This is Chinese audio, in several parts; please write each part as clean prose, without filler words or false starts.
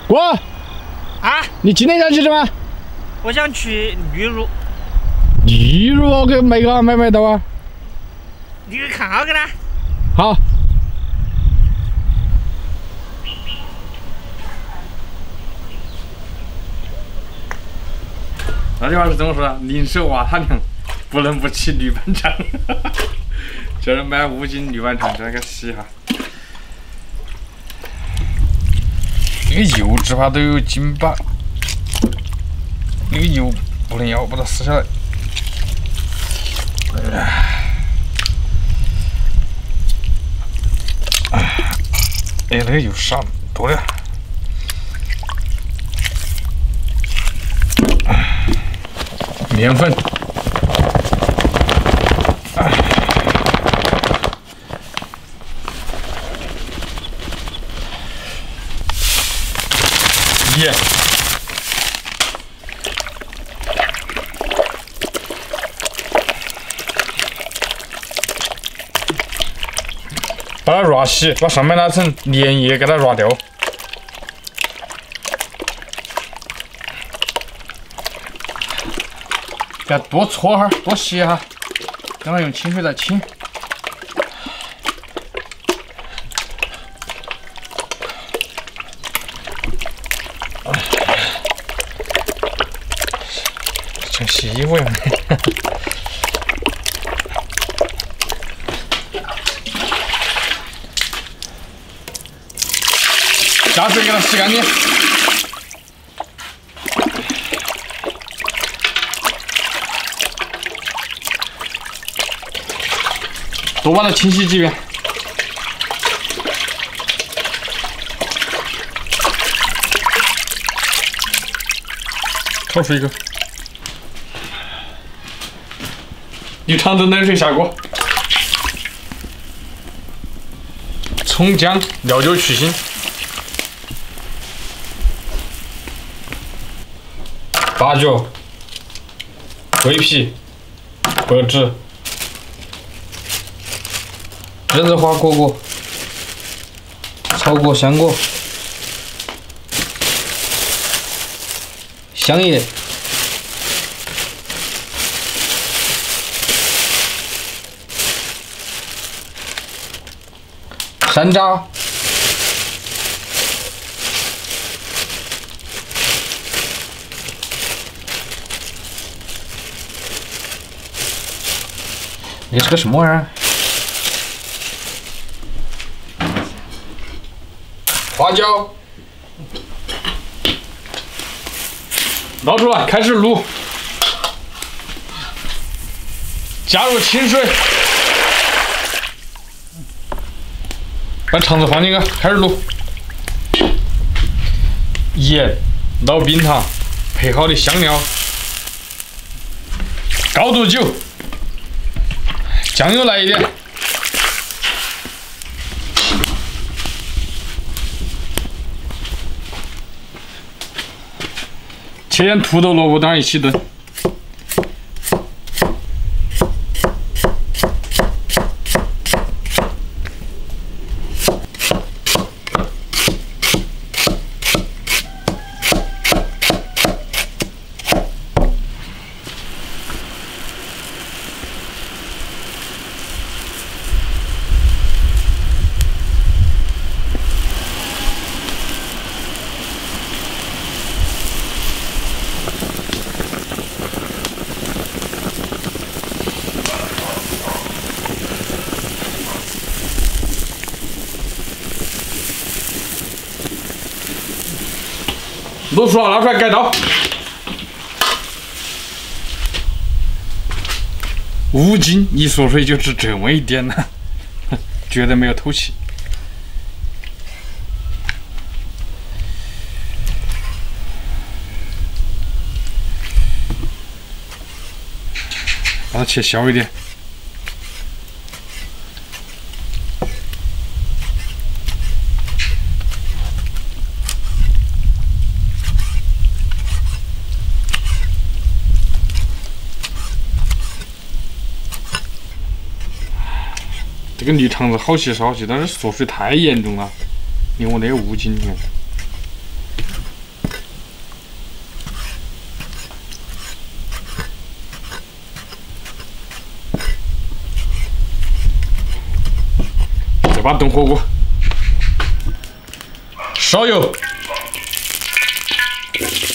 哥，啊，你今天想去什么？我想去绿乳，例如我给买个买不买到啊？你给看好个呢？好。那句话是怎么说的？宁舍瓦塔娘，不能不骑绿板场。这儿买5斤绿板场，这个洗哈。那个油脂怕都有斤把，那个油不能要，把它撕下来。哎，那个油少多了。面粉，盐，把它揉细，把上面那层粘液给它揉掉。要多搓哈，多洗哈，等会用清水再清。像洗衣服一样。加水给它洗干净。多把它清洗几遍。焯水一个。你常温暖水下锅。葱姜料酒去腥。八角、桂皮、白芷。栀子花果果、草果、香果、香叶、山楂、你是个什么玩意儿？花椒，捞出来，开始卤，加入清水，把肠子放进去，开始卤，盐、老冰糖，配好的香料，高度酒，酱油来一点。切点土豆、萝卜等一起炖。卤熟了，拿出来改刀。5斤，一缩水就值这么一点呢，绝对没有透气。把它切小一点。这个绿肠子好细是好细，但是缩水太严重了，因为我那个5斤，你看。把炖火锅，烧油，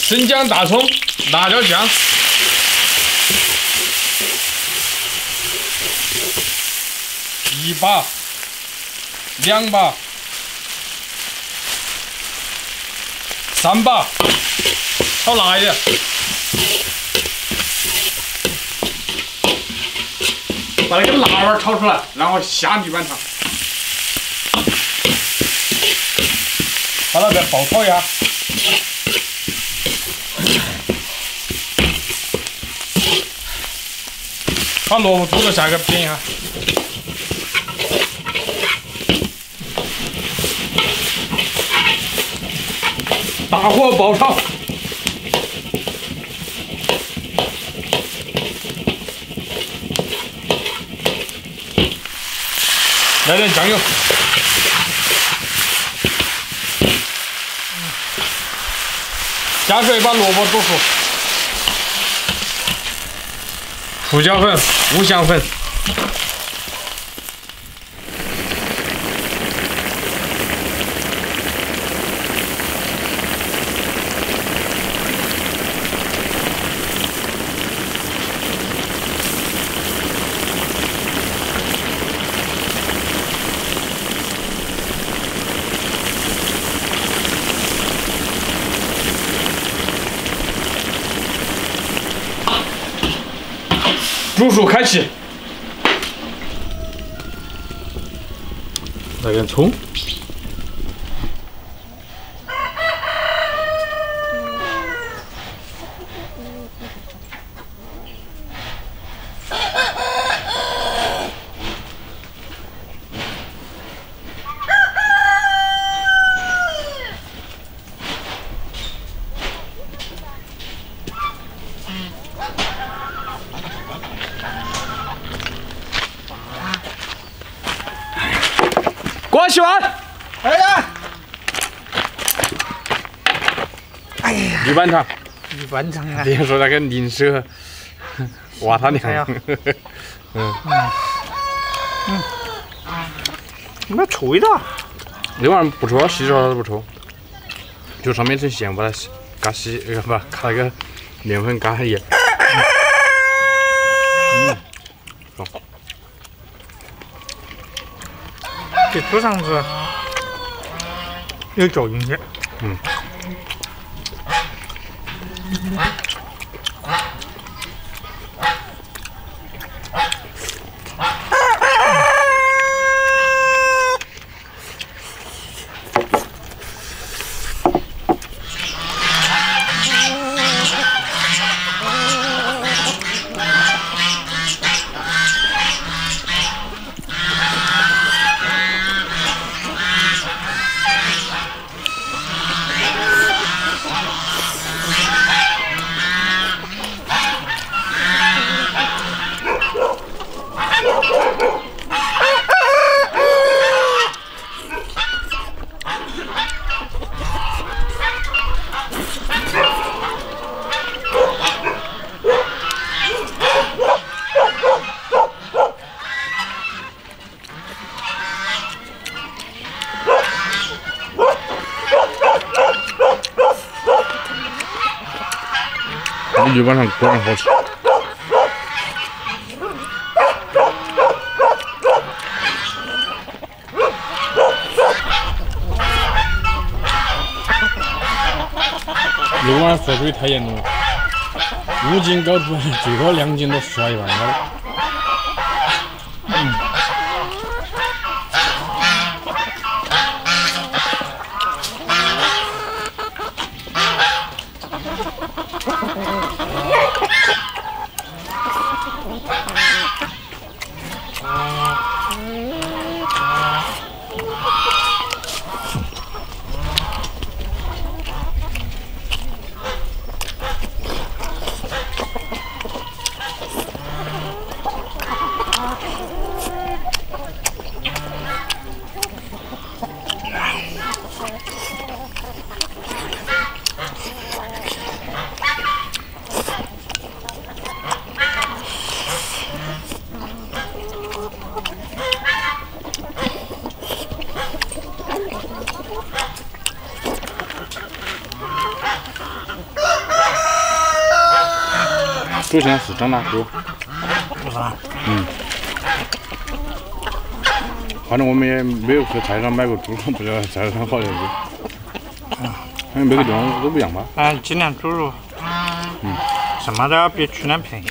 生姜、大葱、辣椒酱，一把、2把、3把，炒辣一点。 把那个辣味炒出来，然后下泥板肠，把它再爆炒一下，把萝卜土豆下去煸一下，大火爆炒。 来点酱油，加水把萝卜煮熟，胡椒粉、五香粉，煮熟开启，来点葱，锅洗完，哎呀，哎呀，泥板肠，一般常啊，别说那个零食，哇他哎呀娘，没臭味道。那玩意儿不臭，洗手都不臭，就上面层咸，把它嘎稀，不嘎那个面粉嘎盐。好。 这煮上子有嚼劲些。嗯。泥板肠果然好吃。那晚喝水太严重了，5斤高出来，最多2斤都刷一半了。猪现在是长大猪，是吧？反正我们也没有去菜市场买过猪肉，不晓得菜市场好像是。好像每个地方都不一样吧？今年猪肉，什么都要比去年便宜。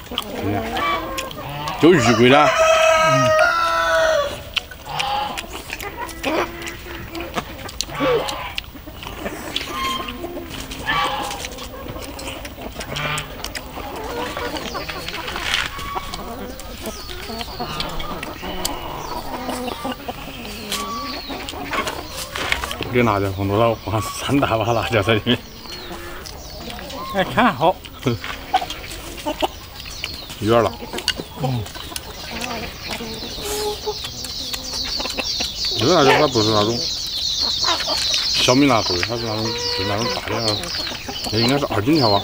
今年就鱼贵了。这辣椒放多少？放3大把辣椒在里面。哎，看好。有点辣。这个辣椒它不是那种小米辣做的，它是那种大的，这应该是2斤条吧？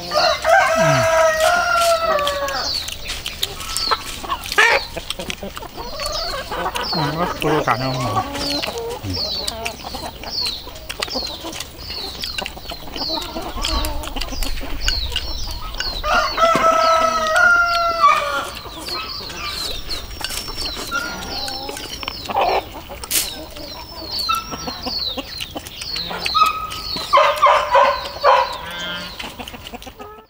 我猪肉感觉很好。